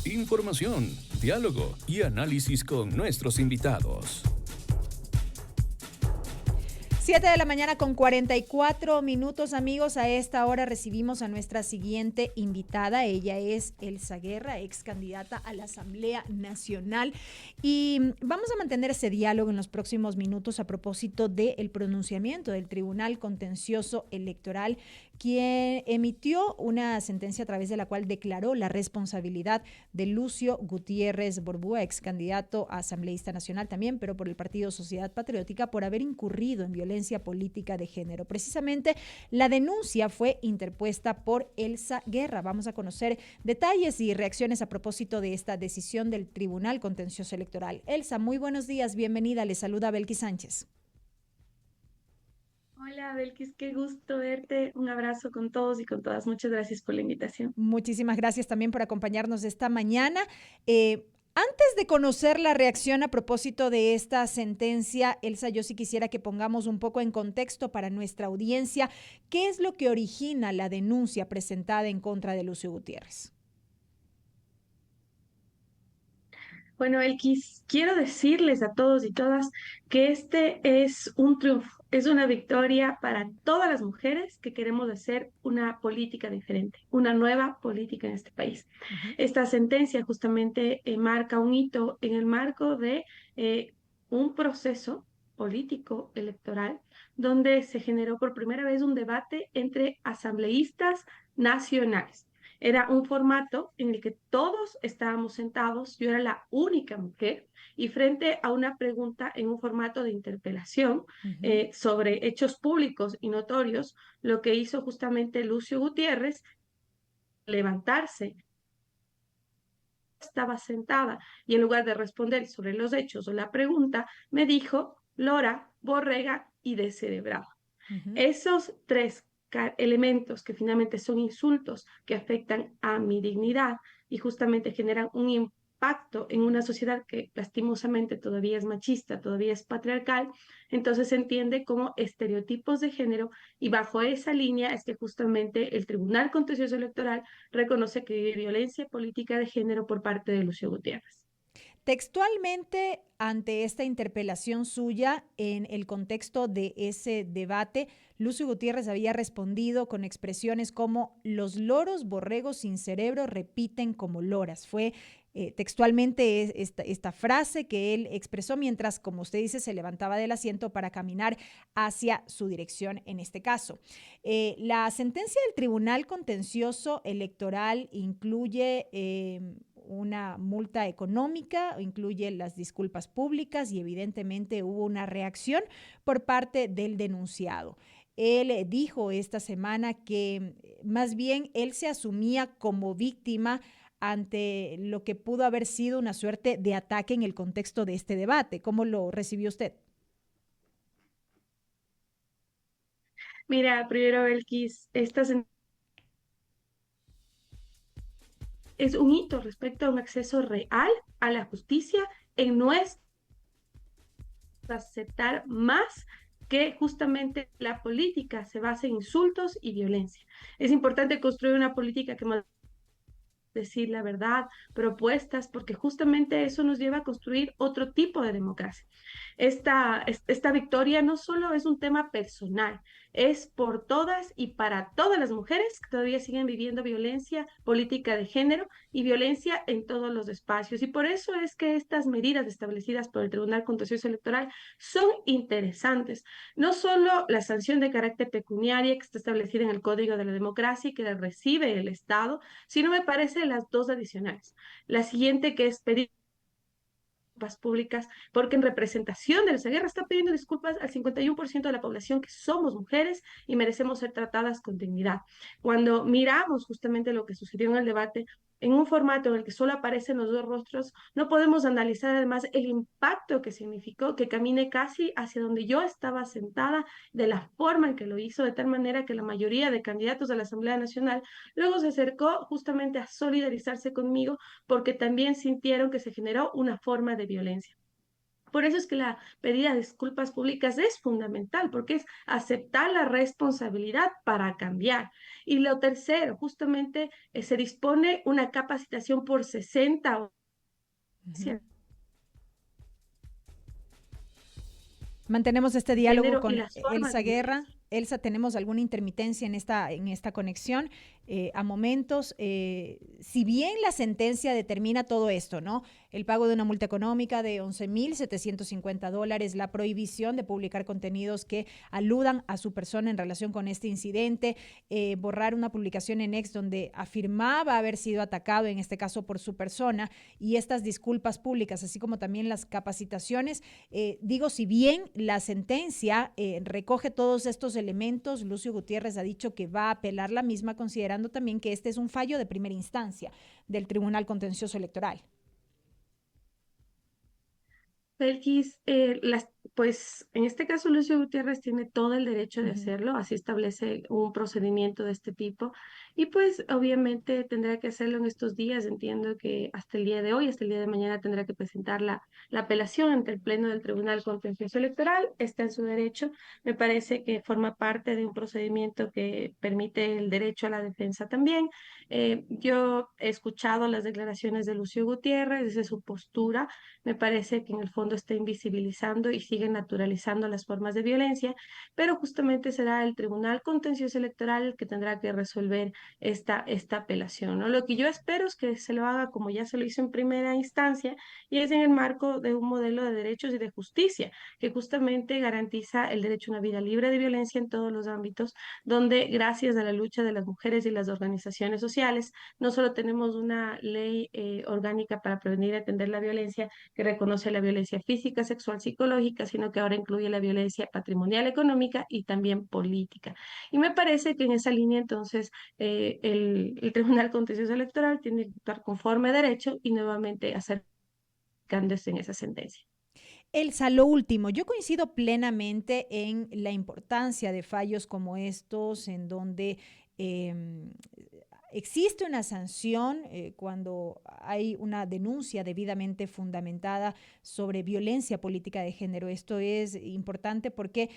Información, diálogo y análisis con nuestros invitados. 7 de la mañana con 44 minutos, amigos. A esta hora recibimos a nuestra siguiente invitada. Ella es Elsa Guerra, ex candidata a la Asamblea Nacional. Y vamos a mantener ese diálogo en los próximos minutos a propósito del pronunciamiento del Tribunal Contencioso Electoral, quien emitió una sentencia a través de la cual declaró la responsabilidad de Lucio Gutiérrez Borbúa, ex candidato a asambleísta nacional también, pero por el Partido Sociedad Patriótica, por haber incurrido en violencia política de género. Precisamente la denuncia fue interpuesta por Elsa Guerra. Vamos a conocer detalles y reacciones a propósito de esta decisión del Tribunal Contencioso Electoral. Elsa, muy buenos días, bienvenida. Le saluda Belkis Sánchez. Hola, Belkis, qué gusto verte. Un abrazo con todos y con todas. Muchas gracias por la invitación. Muchísimas gracias también por acompañarnos esta mañana. Antes de conocer la reacción a propósito de esta sentencia, Elsa, yo sí quisiera que pongamos un poco en contexto para nuestra audiencia qué es lo que origina la denuncia presentada en contra de Lucio Gutiérrez. Bueno, Belkis, quiero decirles a todos y todas que este es un triunfo, es una victoria para todas las mujeres que queremos hacer una política diferente, una nueva política en este país. Esta sentencia justamente marca un hito en el marco de un proceso político electoral donde se generó por primera vez un debate entre asambleístas nacionales. Era un formato en el que todos estábamos sentados, yo era la única mujer, y frente a una pregunta en un formato de interpelación sobre hechos públicos y notorios, lo que hizo justamente Lucio Gutiérrez, levantarse, estaba sentada y en lugar de responder sobre los hechos o la pregunta, me dijo Lora, borrega y descerebrada. Esos tres elementos que finalmente son insultos que afectan a mi dignidad y justamente generan un impacto en una sociedad que lastimosamente todavía es machista, todavía es patriarcal, entonces se entiende como estereotipos de género y bajo esa línea es que justamente el Tribunal Contencioso Electoral reconoce que hay violencia política de género por parte de Lucio Gutiérrez. Textualmente, ante esta interpelación suya, en el contexto de ese debate, Lucio Gutiérrez había respondido con expresiones como los loros borregos sin cerebro repiten como loras. Fue textualmente esta frase que él expresó mientras, como usted dice, se levantaba del asiento para caminar hacia su dirección en este caso. La sentencia del Tribunal Contencioso Electoral incluye una multa económica, incluye las disculpas públicas y evidentemente hubo una reacción por parte del denunciado. Él dijo esta semana que más bien él se asumía como víctima ante lo que pudo haber sido una suerte de ataque en el contexto de este debate. ¿Cómo lo recibió usted? Mira, primero, Belkis, es un hito respecto a un acceso real a la justicia en nuestra aceptar más que justamente la política se basa en insultos y violencia. Es importante construir una política que decir la verdad, propuestas, porque justamente eso nos lleva a construir otro tipo de democracia. Esta victoria no solo es un tema personal, es por todas y para todas las mujeres que todavía siguen viviendo violencia política de género y violencia en todos los espacios. Y por eso es que estas medidas establecidas por el Tribunal Contencioso Electoral son interesantes. No solo la sanción de carácter pecuniaria que está establecida en el Código de la Democracia y que recibe el Estado, sino me parece las dos adicionales. La siguiente que es pedir públicas, porque en representación de esa guerra está pidiendo disculpas al 51% de la población que somos mujeres y merecemos ser tratadas con dignidad. Cuando miramos justamente lo que sucedió en el debate, en un formato en el que solo aparecen los dos rostros, no podemos analizar además el impacto que significó que camine casi hacia donde yo estaba sentada, de la forma en que lo hizo, de tal manera que la mayoría de candidatos a la Asamblea Nacional luego se acercó justamente a solidarizarse conmigo porque también sintieron que se generó una forma de violencia. Por eso es que la pedida de disculpas públicas es fundamental, porque es aceptar la responsabilidad para cambiar. Y lo tercero, justamente se dispone una capacitación por 60 horas. Ujú. Mantenemos este diálogo Género y con las formas Elsa de Guerra. violencia. Elsa, ¿tenemos alguna intermitencia en esta conexión? A momentos, si bien la sentencia determina todo esto, ¿no? El pago de una multa económica de $11,750, la prohibición de publicar contenidos que aludan a su persona en relación con este incidente, borrar una publicación en X donde afirmaba haber sido atacado, en este caso por su persona, y estas disculpas públicas, así como también las capacitaciones. Digo, si bien la sentencia recoge todos estos elementos, Lucio Gutiérrez ha dicho que va a apelar la misma, considerando también que este es un fallo de primera instancia del Tribunal Contencioso Electoral. Belkis, pues en este caso Lucio Gutiérrez tiene todo el derecho de Ujú. hacerlo, así establece un procedimiento de este tipo y pues obviamente tendrá que hacerlo en estos días. Entiendo que hasta el día de hoy, hasta el día de mañana tendrá que presentar la apelación ante el Pleno del Tribunal Contencioso Electoral, está en su derecho. Me parece que forma parte de un procedimiento que permite el derecho a la defensa también. Yo he escuchado las declaraciones de Lucio Gutiérrez, desde su postura me parece que en el fondo está invisibilizando y sigue naturalizando las formas de violencia, pero justamente será el Tribunal Contencioso Electoral el que tendrá que resolver esta apelación, ¿no? Lo que yo espero es que se lo haga como ya se lo hizo en primera instancia y es en el marco de un modelo de derechos y de justicia que justamente garantiza el derecho a una vida libre de violencia en todos los ámbitos, donde gracias a la lucha de las mujeres y las organizaciones sociales, no solo tenemos una ley orgánica para prevenir y atender la violencia, que reconoce la violencia física, sexual, psicológica, sino que ahora incluye la violencia patrimonial, económica y también política. Y me parece que en esa línea entonces el Tribunal Contencioso Electoral tiene que actuar conforme a derecho y nuevamente acercándose en esa sentencia. Elsa, lo último, yo coincido plenamente en la importancia de fallos como estos, en donde eh, existe una sanción cuando hay una denuncia debidamente fundamentada sobre violencia política de género. Esto es importante porque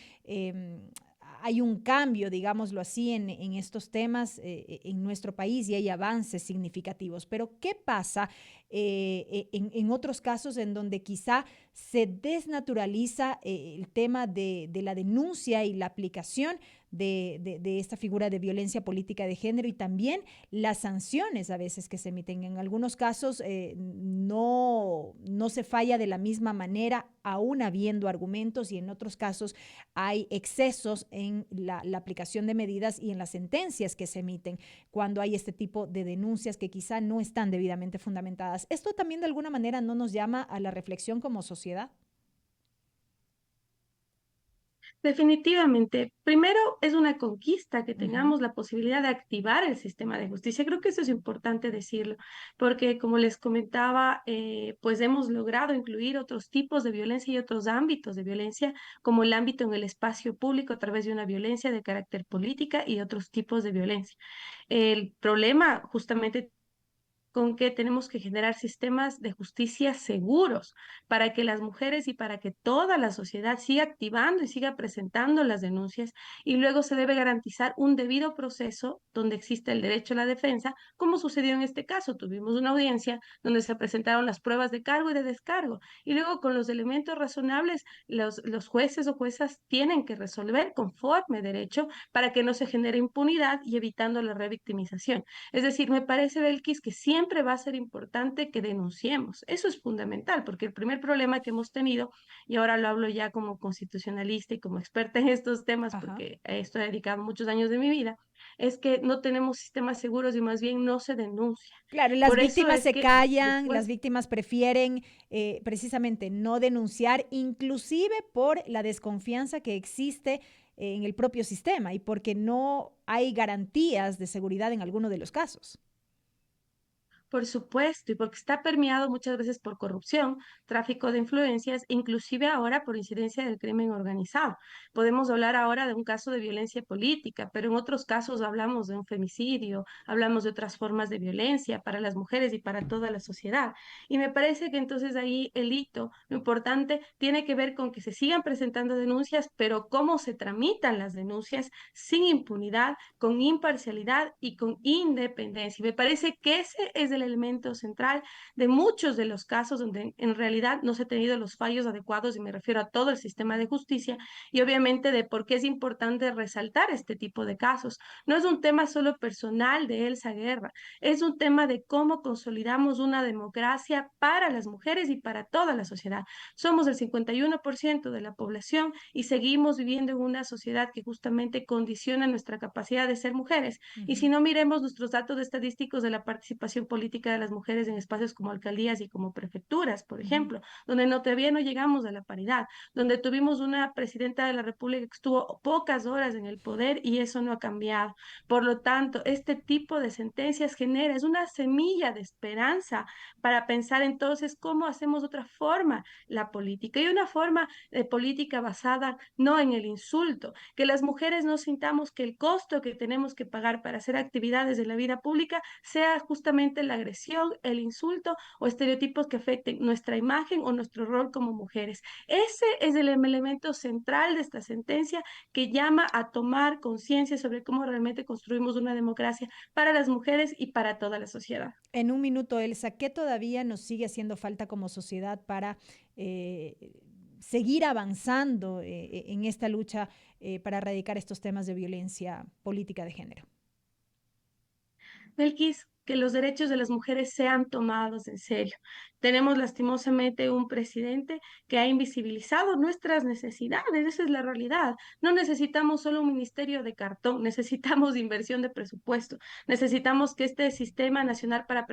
hay un cambio, digámoslo así, en estos temas en nuestro país y hay avances significativos. Pero, ¿qué pasa en otros casos en donde quizá se desnaturaliza el tema de la denuncia y la aplicación de esta figura de violencia política de género y también las sanciones a veces que se emiten? En algunos casos no se falla de la misma manera, aún habiendo argumentos, y en otros casos hay excesos en la aplicación de medidas y en las sentencias que se emiten cuando hay este tipo de denuncias que quizá no están debidamente fundamentadas. ¿Esto también de alguna manera no nos llama a la reflexión como sociedad? Definitivamente, primero es una conquista que Ujú. tengamos la posibilidad de activar el sistema de justicia. Creo que eso es importante decirlo, porque como les comentaba, pues hemos logrado incluir otros tipos de violencia y otros ámbitos de violencia, como el ámbito en el espacio público a través de una violencia de carácter política y otros tipos de violencia. El problema justamente con que tenemos que generar sistemas de justicia seguros para que las mujeres y para que toda la sociedad siga activando y siga presentando las denuncias y luego se debe garantizar un debido proceso donde existe el derecho a la defensa, como sucedió en este caso. Tuvimos una audiencia donde se presentaron las pruebas de cargo y de descargo y luego con los elementos razonables los jueces o juezas tienen que resolver conforme derecho para que no se genere impunidad y evitando la revictimización. Es decir, me parece, Belkis, que siempre va a ser importante que denunciemos. Eso es fundamental, porque el primer problema que hemos tenido, y ahora lo hablo ya como constitucionalista y como experta en estos temas, Ajá. porque a esto he dedicado muchos años de mi vida, es que no tenemos sistemas seguros y más bien no se denuncia. Claro, las Por eso víctimas es se que callan, las después víctimas prefieren precisamente no denunciar, inclusive por la desconfianza que existe en el propio sistema y porque no hay garantías de seguridad en alguno de los casos. Por supuesto, y porque está permeado muchas veces por corrupción, tráfico de influencias, inclusive ahora por incidencia del crimen organizado. Podemos hablar ahora de un caso de violencia política, pero en otros casos hablamos de un femicidio, hablamos de otras formas de violencia para las mujeres y para toda la sociedad. Y me parece que entonces ahí el hito, lo importante, tiene que ver con que se sigan presentando denuncias, pero cómo se tramitan las denuncias sin impunidad, con imparcialidad y con independencia. Y me parece que ese es el elemento central de muchos de los casos donde en realidad no se han tenido los fallos adecuados, y me refiero a todo el sistema de justicia, y obviamente de por qué es importante resaltar este tipo de casos. No es un tema solo personal de Elsa Guerra, es un tema de cómo consolidamos una democracia para las mujeres y para toda la sociedad. Somos el 51% de la población y seguimos viviendo en una sociedad que justamente condiciona nuestra capacidad de ser mujeres. Y si no, miremos nuestros datos estadísticos de la participación política de las mujeres en espacios como alcaldías y como prefecturas, por ejemplo, donde todavía no llegamos a la paridad, donde tuvimos una presidenta de la República que estuvo pocas horas en el poder y eso no ha cambiado. Por lo tanto, este tipo de sentencias genera, es una semilla de esperanza para pensar entonces cómo hacemos otra forma la política, y una forma de política basada no en el insulto, que las mujeres no sintamos que el costo que tenemos que pagar para hacer actividades de la vida pública sea justamente la agresión, el insulto o estereotipos que afecten nuestra imagen o nuestro rol como mujeres. Ese es el elemento central de esta sentencia, que llama a tomar conciencia sobre cómo realmente construimos una democracia para las mujeres y para toda la sociedad. En un minuto, Elsa, ¿qué todavía nos sigue haciendo falta como sociedad para seguir avanzando en esta lucha para erradicar estos temas de violencia política de género? Belkis, que los derechos de las mujeres sean tomados en serio. Tenemos lastimosamente un presidente que ha invisibilizado nuestras necesidades, esa es la realidad. No necesitamos solo un ministerio de cartón, necesitamos inversión de presupuesto, necesitamos que este sistema nacional para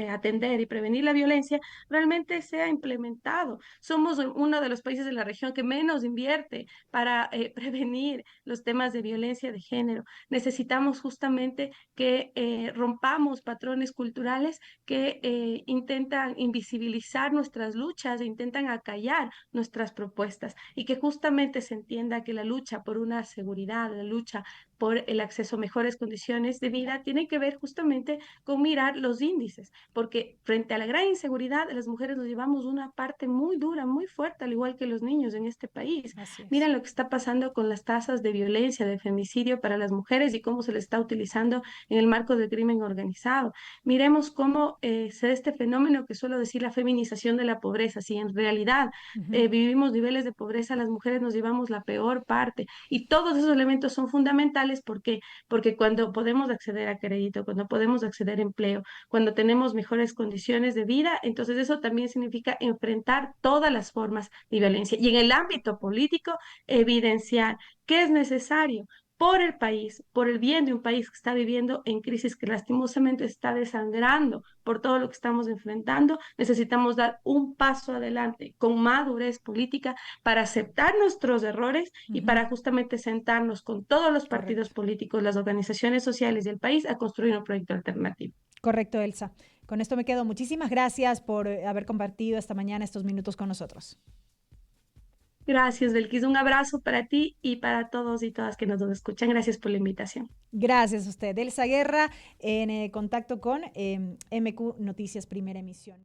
atender y prevenir la violencia realmente sea implementado. Somos uno de los países de la región que menos invierte para prevenir los temas de violencia de género. Necesitamos justamente que rompamos patrones culturales que intentan invisibilizar nuestras luchas e intentan acallar nuestras propuestas, y que justamente se entienda que la lucha por una seguridad, la lucha por el acceso a mejores condiciones de vida tiene que ver justamente con mirar los índices, porque frente a la gran inseguridad, las mujeres nos llevamos una parte muy dura, muy fuerte, al igual que los niños en este país. Así es. Miren lo que está pasando con las tasas de violencia, de femicidio para las mujeres y cómo se le está utilizando en el marco del crimen organizado. Miremos cómo se da este fenómeno que suelo decir la feminización de la pobreza. Si en realidad vivimos niveles de pobreza, las mujeres nos llevamos la peor parte, y todos esos elementos son fundamentales. ¿Por qué? Porque cuando podemos acceder a crédito, cuando podemos acceder a empleo, cuando tenemos mejores condiciones de vida, entonces eso también significa enfrentar todas las formas de violencia. Y en el ámbito político, evidenciar qué es necesario por el país, por el bien de un país que está viviendo en crisis, que lastimosamente está desangrando por todo lo que estamos enfrentando. Necesitamos dar un paso adelante con madurez política para aceptar nuestros errores y para justamente sentarnos con todos los partidos Correcto. políticos, las organizaciones sociales y el país a construir un proyecto alternativo. Correcto, Elsa. Con esto me quedo. Muchísimas gracias por haber compartido esta mañana estos minutos con nosotros. Gracias, Belkis. Un abrazo para ti y para todos y todas que nos escuchan. Gracias por la invitación. Gracias a usted. Elsa Guerra, en contacto con MQ Noticias Primera Emisión.